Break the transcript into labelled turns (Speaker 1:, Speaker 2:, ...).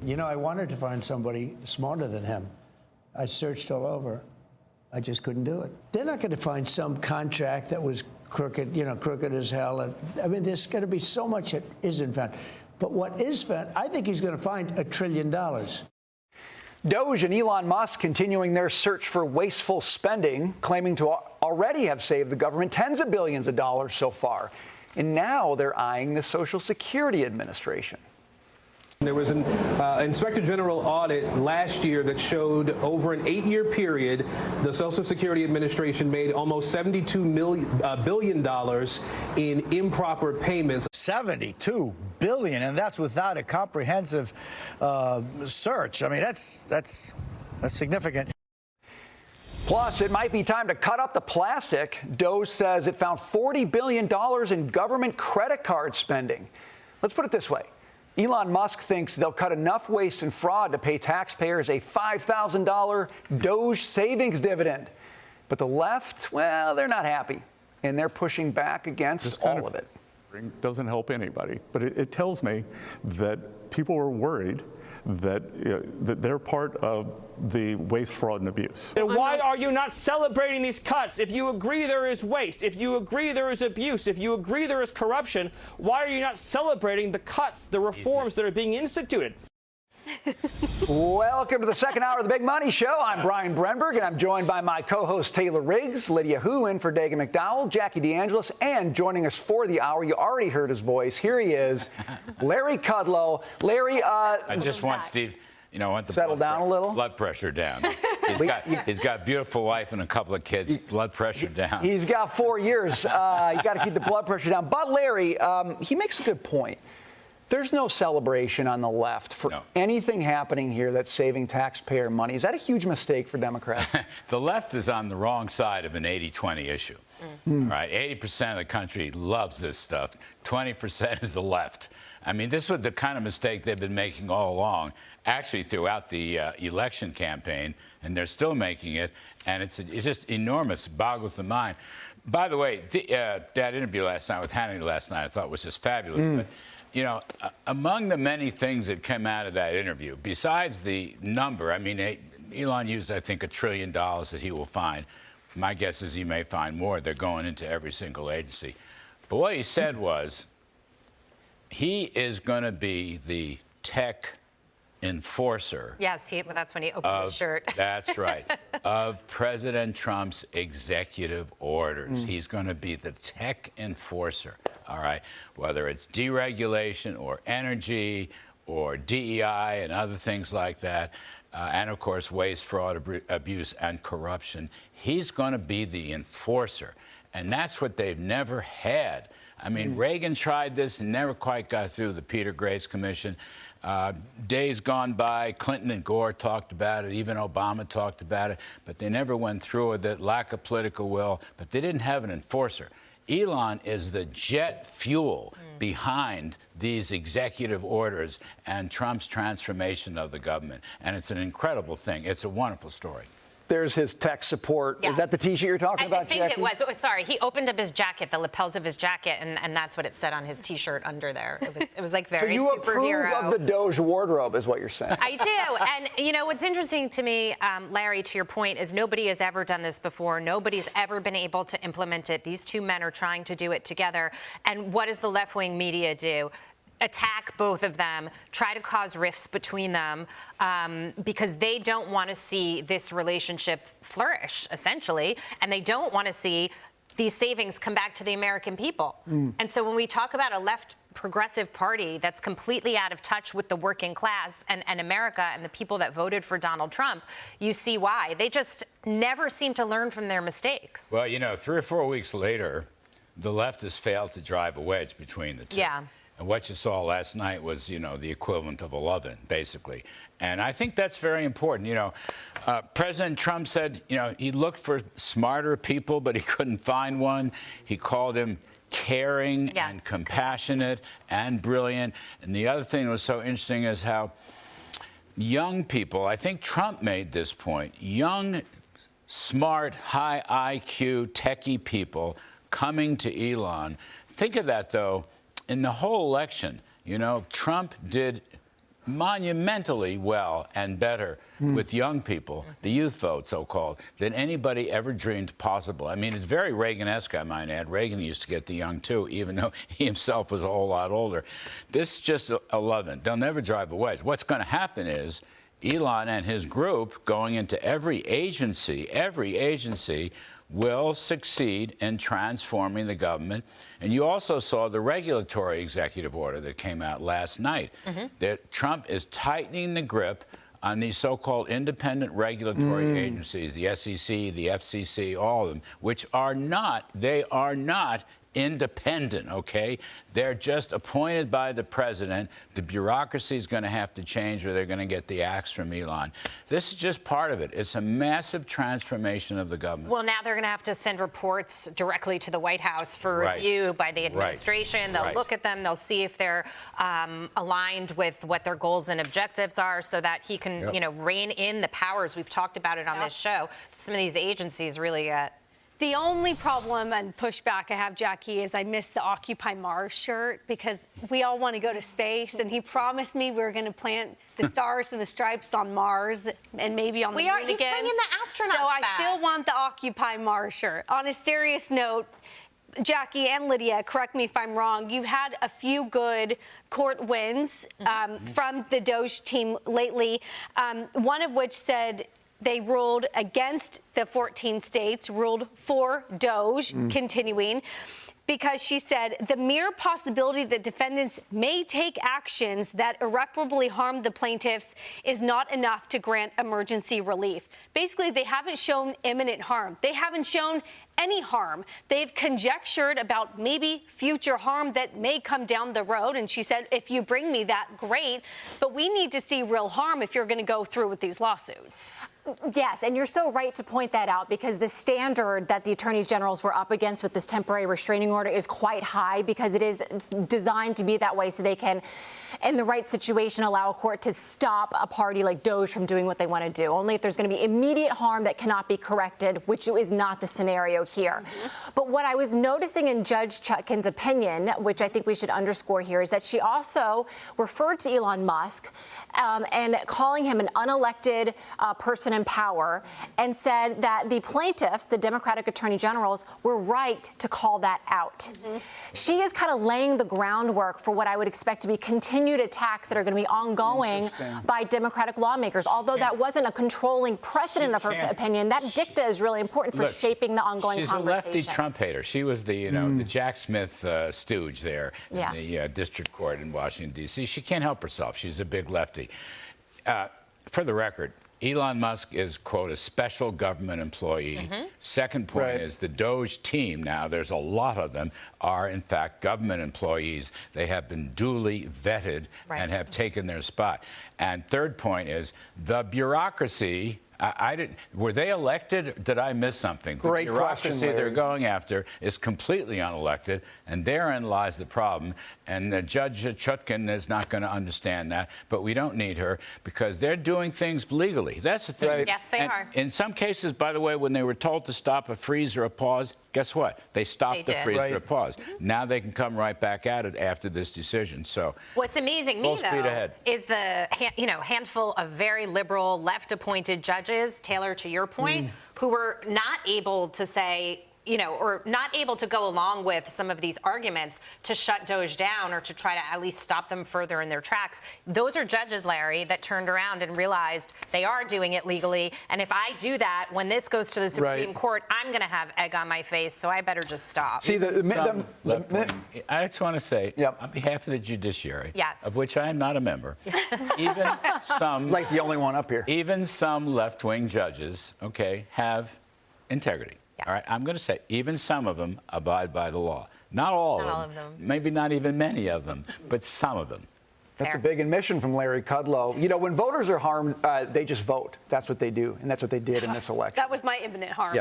Speaker 1: You know, I wanted to find somebody smarter than him. I searched all over. I just couldn't do it. They're not going to find some contract that was crooked, crooked as hell. And, I mean, there's going to be so much that isn't found. But what is found, I think he's going to find $1 trillion.
Speaker 2: DOGE and Elon Musk continuing their search for wasteful spending, claiming to already have saved the government tens of billions of dollars so far. And now they're eyeing the Social Security Administration.
Speaker 3: There was an Inspector General audit last year that showed over an 8-year period, the Social Security Administration made almost $72 billion in improper payments.
Speaker 4: $72 billion, and that's without a comprehensive search. I mean, that's significant.
Speaker 2: Plus, it might be time to cut up the plastic. DOGE says it found $40 billion in government credit card spending. Let's put it this way. Elon Musk thinks they'll cut enough waste and fraud to pay taxpayers a $5,000 DOGE savings dividend. But the left, well, they're not happy, and they're pushing back against all of it.
Speaker 5: Doesn't help anybody, but it tells me that people are worried that, that they're part of the waste, fraud, and abuse.
Speaker 6: Then why are you not celebrating these cuts? If you agree there is waste, if you agree there is abuse, if you agree there is corruption, why are you not celebrating the cuts, the reforms that are being instituted?
Speaker 2: Welcome to the second hour of the Big Money Show. I'm Brian Brenberg, and I'm joined by my co-host Taylor Riggs, Lydia Hu in for Dagan McDowell, Jackie DeAngelis, and joining us for the hour, you already heard his voice. Here he is, Larry Kudlow. Larry,
Speaker 7: I just want Steve, want the
Speaker 2: settle down a little.
Speaker 7: Blood pressure down. He's got a beautiful wife and a couple of kids. Blood pressure down.
Speaker 2: He's got 4 years. You got to keep the blood pressure down. But Larry, he makes a good point. There's no celebration on the left for anything happening here that's saving taxpayer money. Is that a huge mistake for Democrats?
Speaker 7: The left is on the wrong side of an 80-20 issue. Right? 80% of the country loves this stuff. 20% is the left. I mean, this was the kind of mistake they've been making all along, actually throughout the election campaign, and they're still making it. And it's just enormous. It boggles the mind. By the way, that interview last night with Hannity last night I thought was just fabulous. But, among the many things that came out of that interview, besides the number, I mean, Elon used, I think, $1 trillion that he will find. My guess is he may find more. They're going into every single agency. But what he said was he is going to be the tech enforcer.
Speaker 8: Yes, that's when he opened his shirt.
Speaker 7: That's right. Of President Trump's executive orders. He's going to be the tech enforcer, all right? Whether it's deregulation or energy or DEI and other things like that, and, of course, waste, fraud, abuse, and corruption. He's going to be the enforcer, and that's what they've never had. I mean, Reagan tried this and never quite got through the Peter Grace Commission. Days gone by, Clinton and Gore talked about it, even Obama talked about it, but they never went through with it, lack of political will, but they didn't have an enforcer. Elon is the jet fuel behind these executive orders and Trump's transformation of the government, and it's an incredible thing. It's a wonderful story.
Speaker 2: There's his tech support.
Speaker 8: Yeah.
Speaker 2: Is that the T-shirt you're talking about,
Speaker 8: Jackie? I think it was. Sorry, he opened up his jacket, the lapels of his jacket, and that's what it said on his T-shirt under there. It was like very superhero.
Speaker 2: So you approve of the DOGE wardrobe, is what you're saying?
Speaker 8: I do. And, what's interesting to me, Larry, to your point, is nobody has ever done this before. Nobody's ever been able to implement it. These two men are trying to do it together. And what does the left-wing media do? Attack both of them, try to cause rifts between them, because they don't want to see this relationship flourish, essentially, and they don't want to see these savings come back to the American people. And so when we talk about a left progressive party that's completely out of touch with the working class and America and the people that voted for Donald Trump, you see why. They just never seem to learn from their mistakes.
Speaker 7: Well, 3 or 4 weeks later, the left has failed to drive a wedge between the two.
Speaker 8: Yeah.
Speaker 7: And what you saw last night was, the equivalent of a love-in, basically. And I think that's very important. President Trump said, he looked for smarter people, but he couldn't find one. He called him caring and compassionate and brilliant. And the other thing that was so interesting is how young people, I think Trump made this point, young, smart, high IQ, techie people coming to Elon. Think of that, though. In the whole election, Trump did monumentally well and better with young people, the youth vote, so-called, than anybody ever dreamed possible. I mean, it's very Reagan-esque, I might add. Reagan used to get the young, too, even though he himself was a whole lot older. This is just 11. They'll never drive a wedge. What's going to happen is Elon and his group, going into every agency, will succeed in transforming the government. And you also saw the regulatory executive order that came out last night, that Trump is tightening the grip on these so-called independent regulatory agencies, the SEC, the FCC, all of them, which are not, they are not independent, okay? They're just appointed by the president. The bureaucracy is going to have to change or they're going to get the axe from Elon. This is just part of it. It's a massive transformation of the government.
Speaker 8: Well, now they're going to have to send reports directly to the White House for review by the administration. They'll look at them. They'll see if they're aligned with what their goals and objectives are so that he can, you know, rein in the powers. We've talked about it on this show. Some of these agencies really
Speaker 9: The only problem and pushback I have, Jackie, is I missed the Occupy Mars shirt because we all want to go to space, and he promised me we were going to plant the stars and the stripes on Mars and maybe on the moon again.
Speaker 8: He's bringing the astronauts
Speaker 9: So I
Speaker 8: back.
Speaker 9: still want the Occupy Mars shirt. On a serious note, Jackie and Lydia, correct me if I'm wrong, you've had a few good court wins from the DOGE team lately, one of which said they ruled against the 14 states, ruled for DOGE continuing, because she said the mere possibility that defendants may take actions that irreparably harm the plaintiffs is not enough to grant emergency relief. Basically, they haven't shown imminent harm. They haven't shown any harm. They've conjectured about maybe future harm that may come down the road. And she said, if you bring me that, great. But we need to see real harm if you're going to go through with these lawsuits.
Speaker 10: Yes, and you're so right to point that out because the standard that the attorneys generals were up against with this temporary restraining order is quite high because it is designed to be that way so they can, in the right situation, allow a court to stop a party like DOGE from doing what they want to do. Only if there's going to be immediate harm that cannot be corrected, which is not the scenario here. But what I was noticing in Judge Chutkan's opinion, which I think we should underscore here, is that she also referred to Elon Musk and calling him an unelected person in power, and said that the plaintiffs, the Democratic attorney generals, were right to call that out. She is kind of laying the groundwork for what I would expect to be continued attacks that are going to be ongoing by Democratic lawmakers. Although that wasn't a controlling precedent of her opinion, that dicta is really important for shaping the ongoing
Speaker 7: she's
Speaker 10: conversation.
Speaker 7: She's a lefty Trump hater. She was the, you know, the Jack Smith stooge there in the district court in Washington, D.C. She can't help herself. She's a big lefty. For the record, Elon Musk is, quote, a special government employee. Second point is the DOGE team, now there's a lot of them, are in fact government employees. They have been duly vetted and have taken their spot. And third point is the bureaucracy. Were they elected? Did I miss something?
Speaker 2: Great
Speaker 7: the bureaucracy
Speaker 2: question, Larry.
Speaker 7: they're going after is completely unelected, and therein lies the problem. And Judge Chutkan is not going to understand that, but we don't need her because they're doing things legally. That's the thing.
Speaker 2: Right.
Speaker 8: Yes, they are.
Speaker 7: In some cases, by the way, when they were told to stop a freeze or a pause, guess what? They stopped the freeze or a pause. Now they can come right back at it after this decision. So
Speaker 8: what's amazing
Speaker 7: full
Speaker 8: me,
Speaker 7: speed
Speaker 8: though,
Speaker 7: ahead.
Speaker 8: is the handful of very liberal, left-appointed judges, Taylor, to your point, who were not able to say, you know, or not able to go along with some of these arguments to shut DOGE down or to try to at least stop them further in their tracks. Those are judges, Larry, that turned around and realized they are doing it legally. And if I do that, when this goes to the Supreme Court, I'm going to have egg on my face, so I better just stop.
Speaker 2: See,
Speaker 7: I just want to say, on behalf of the judiciary, of which I am not a member, even some...
Speaker 2: like the only one up here.
Speaker 7: Even some left-wing judges, have integrity. All right, I'm going to say even some of them abide by the law. Not all of them. Maybe not even many of them, but some of them.
Speaker 2: That's a big admission from Larry Kudlow. You know, when voters are harmed, they just vote. That's what they do, and that's what they did in this election.
Speaker 9: That was my imminent harm.